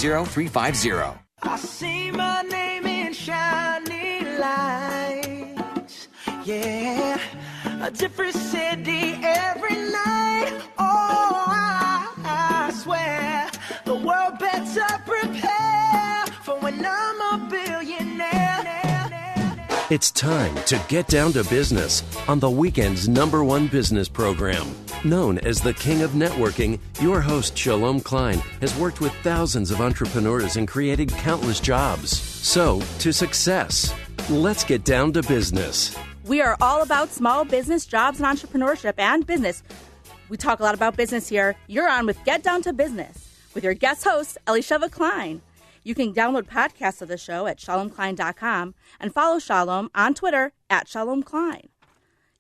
0350. I see my name in shining lights, yeah, a different city every night. Oh, I swear the world better prepare for when I'm a billionaire. It's time to get down to business on the weekend's #1 business program. Known as the King of Networking, your host, Shalom Klein, has worked with thousands of entrepreneurs and created countless jobs. So, to success. Let's get down to business. We are all about small business, jobs, and entrepreneurship and business. We talk a lot about business here. You're on with Get Down to Business with your guest host, Elisheva Klein. You can download podcasts of the show at shalomklein.com and follow Shalom on Twitter at Shalom Klein.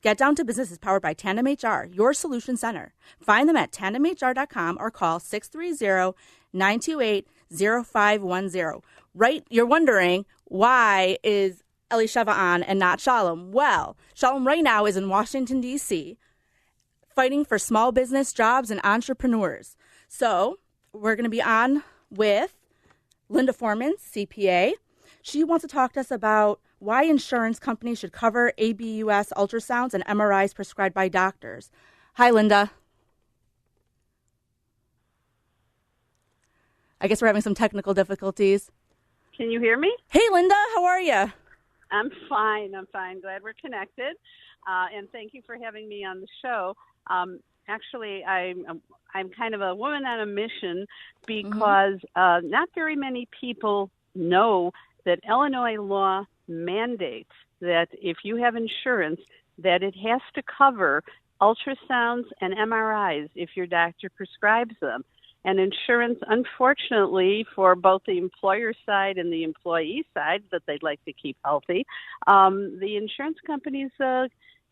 Get Down to Business is powered by Tandem HR, your solution center. Find them at tandemhr.com or call 630-928-0510. Right, you're wondering, why is Elisheva on and not Shalom? Well, Shalom right now is in Washington, D.C., fighting for small business, jobs, and entrepreneurs. So we're going to be on with Linda Forman, CPA. She wants to talk to us about why insurance companies should cover ABUS ultrasounds and MRIs prescribed by doctors. Hi, Linda. I guess we're having some technical difficulties. Can you hear me? Hey, Linda, how are you? I'm fine. Glad we're connected. And thank you for having me on the show. Actually, I'm kind of a woman on a mission because not very many people know that Illinois law mandates that if you have insurance, that it has to cover ultrasounds and MRIs if your doctor prescribes them. And insurance, unfortunately, for both the employer side and the employee side that they'd like to keep healthy, the insurance companies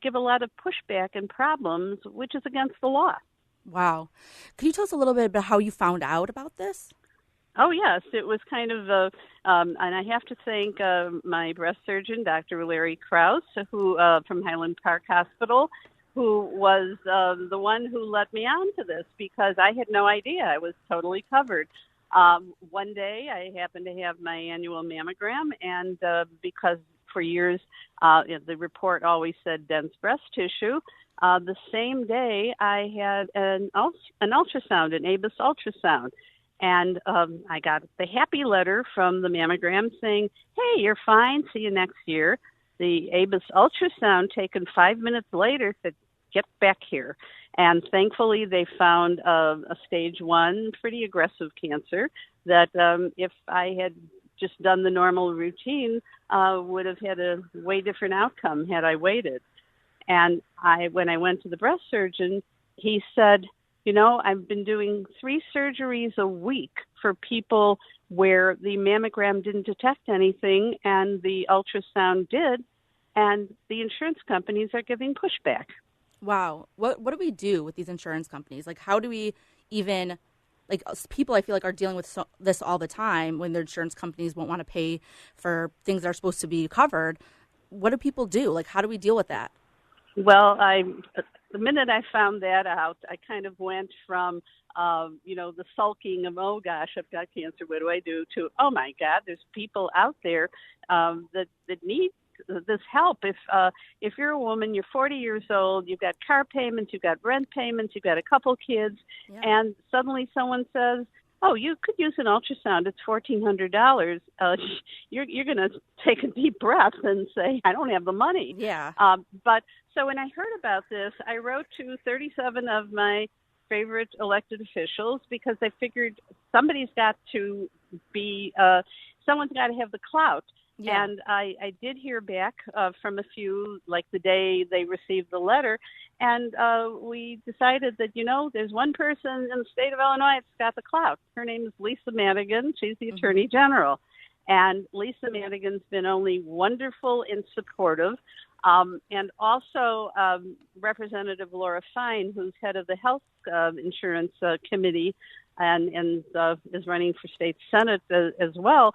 give a lot of pushback and problems, which is against the law. Wow. Could you tell us a little bit about how you found out about this? Oh, yes. It was kind of, and I have to thank my breast surgeon, Dr. Larry Krause, who from Highland Park Hospital, who was the one who led me on to this because I had no idea. I was totally covered. One day I happened to have my annual mammogram, and because for years the report always said dense breast tissue, the same day I had an ultrasound, an ABUS ultrasound. And I got the happy letter from the mammogram saying, hey, you're fine, see you next year. The ABUS ultrasound taken 5 minutes later said, get back here. And thankfully they found a stage 1 pretty aggressive cancer that if I had just done the normal routine would have had a way different outcome had I waited. And when I went to the breast surgeon, he said, you know, I've been doing 3 surgeries a week for people where the mammogram didn't detect anything and the ultrasound did, and the insurance companies are giving pushback. Wow. What do we do with these insurance companies? Like, how do we even, like, people I feel like are dealing with this all the time when their insurance companies won't want to pay for things that are supposed to be covered. What do people do? Like, how do we deal with that? Well, the minute I found that out, I kind of went from, the sulking of, oh, gosh, I've got cancer, what do I do, to, oh, my God, there's people out there that need this help. If you're a woman, you're 40 years old, you've got car payments, you've got rent payments, you've got a couple kids, and suddenly someone says, oh, you could use an ultrasound, it's $1,400, you're going to take a deep breath and say, I don't have the money. Yeah. But so when I heard about this, I wrote to 37 of my favorite elected officials because I figured someone's got to have the clout. Yeah. And I did hear back from a few, like the day they received the letter, and we decided that, there's one person in the state of Illinois that's got the clout. Her name is Lisa Madigan. She's the Attorney General. And Lisa Madigan's been only wonderful and supportive. And also Representative Laura Fine, who's head of the Health Insurance Committee and is running for state Senate as well.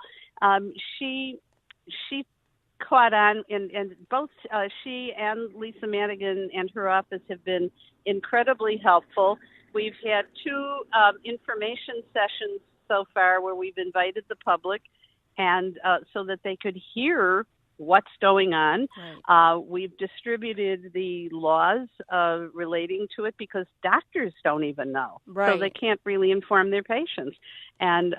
She caught on, and both she and Lisa Madigan and her office have been incredibly helpful. We've had 2 information sessions so far where we've invited the public, and so that they could hear what's going on. Right. We've distributed the laws relating to it because doctors don't even know, Right. so they can't really inform their patients, and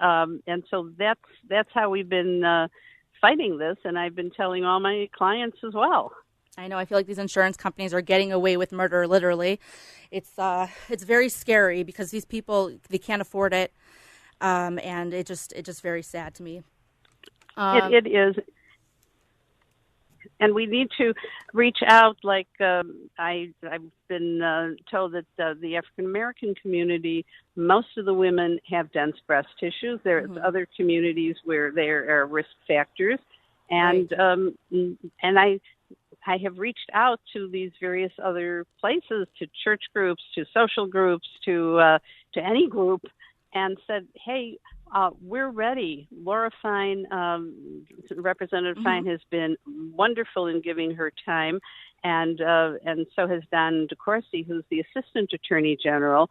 so that's how we've been fighting this, and I've been telling all my clients as well. I know. I feel like these insurance companies are getting away with murder. Literally, it's very scary because these people, they can't afford it, and it's just very sad to me. It is. And we need to reach out. Like I've been told that the African American community, most of the women have dense breast tissue. There's other communities where there are risk factors, and Right. I have reached out to these various other places, to church groups, to social groups, to any group, and said, hey. We're ready. Laura Fine, Representative Fine, has been wonderful in giving her time, and so has Don DeCourcy, who's the Assistant Attorney General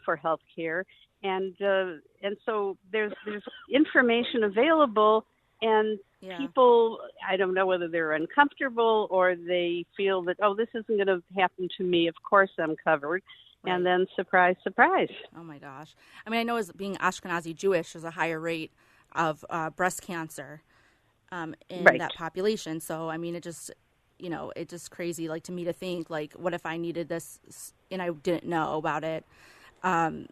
for Health Care, and so there's information available, and people, I don't know whether they're uncomfortable or they feel that, oh, this isn't going to happen to me. Of course, I'm covered. Right. And then, surprise, surprise. Oh, my gosh. I mean, I know as being Ashkenazi Jewish, there's a higher rate of breast cancer in that population. So, I mean, it's just crazy, like, to me to think, like, what if I needed this and I didn't know about it? So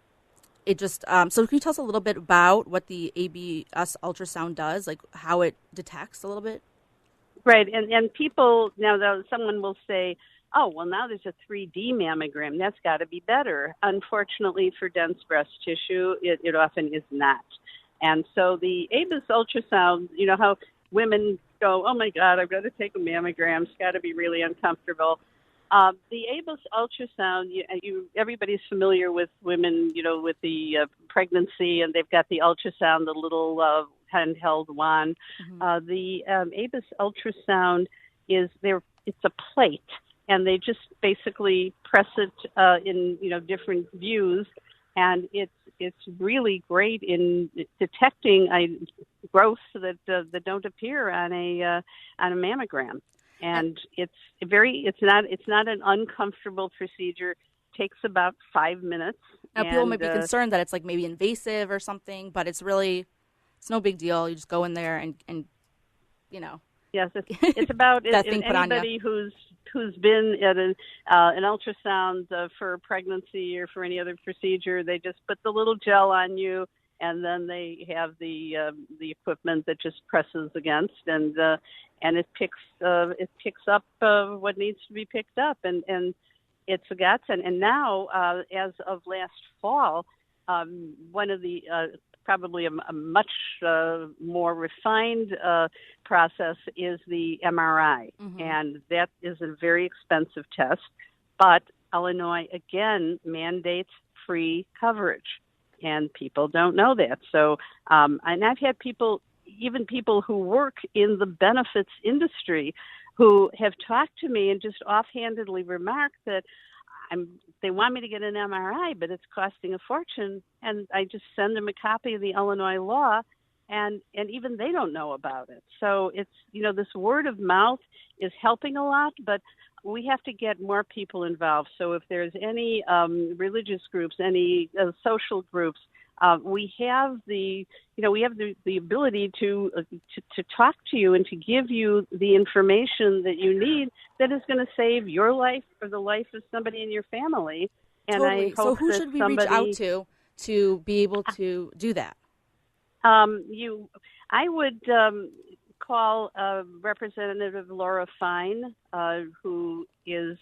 can you tell us a little bit about what the ABS ultrasound does, like how it detects a little bit? Right. And people, now someone will say, oh, well, now there's a 3D mammogram. That's got to be better. Unfortunately, for dense breast tissue, it often is not. And so the ABS ultrasound, you know how women go, oh, my God, I've got to take a mammogram. It's got to be really uncomfortable. The ABS ultrasound, everybody's familiar with women, with the pregnancy, and they've got the ultrasound, the little handheld wand. The ABS ultrasound it's a plate. And they just basically press it in different views, and it's really great in detecting growths that don't appear on a mammogram. And it's not an uncomfortable procedure. It takes about 5 minutes. Now, people might be concerned that it's like maybe invasive or something, but it's no big deal. You just go in there and Yes, it's about that thing put anybody on you. who's been at an ultrasound for pregnancy or for any other procedure. They just put the little gel on you, and then they have the equipment that just presses against, and it picks up what needs to be picked up, and it's a godsend. And now, as of last fall, one of the probably a much more refined process is the MRI. And that is a very expensive test. But Illinois, again, mandates free coverage. And people don't know that. So, and I've had people who work in the benefits industry who have talked to me and just offhandedly remarked that they want me to get an MRI, but it's costing a fortune. And I just send them a copy of the Illinois law, and even they don't know about it. So it's, this word of mouth is helping a lot, but we have to get more people involved. So if there's any religious groups, any social groups, we have the ability to talk to you and to give you the information that you need that is going to save your life or the life of somebody in your family. And totally. I hope so who should we reach out to be able to do that? I would call Representative Laura Fine, who is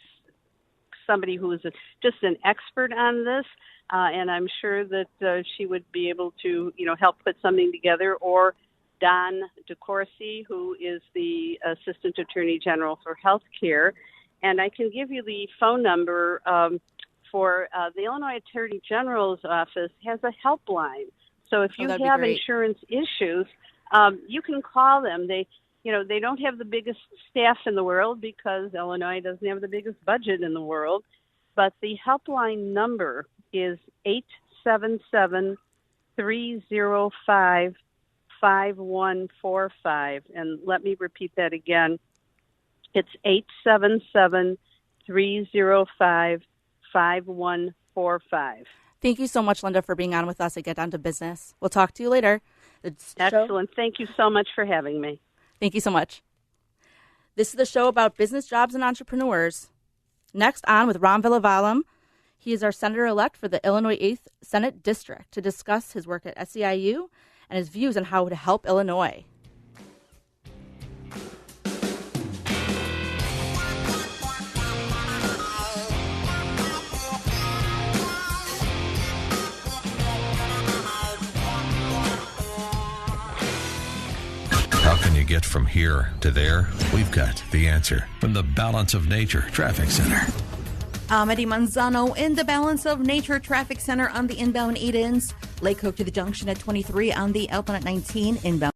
somebody who is just an expert on this, and I'm sure that she would be able to, help put something together, or Don DeCourcy, who is the Assistant Attorney General for Health Care. And I can give you the phone number for the Illinois Attorney General's office has a helpline. So if you have insurance issues, you can call them. They don't have the biggest staff in the world because Illinois doesn't have the biggest budget in the world. But the helpline number is 877-442-5600. 877-305-5145. And let me repeat that again. It's 877-305-5145. Thank you so much, Linda, for being on with us at Get Down to Business. We'll talk to you later. Excellent. Thank you so much for having me. Thank you so much. This is the show about business, jobs, and entrepreneurs. Next on with Ron Villavalam. He is our Senator-elect for the Illinois 8th Senate District to discuss his work at SEIU and his views on how to help Illinois. How can you get from here to there? We've got the answer from the Balance of Nature Traffic Center. I'm Eddie Manzano in the Balance of Nature Traffic Center on the inbound 8 ins. Lake Hook to the junction at 23 on the outbound at 19 inbound.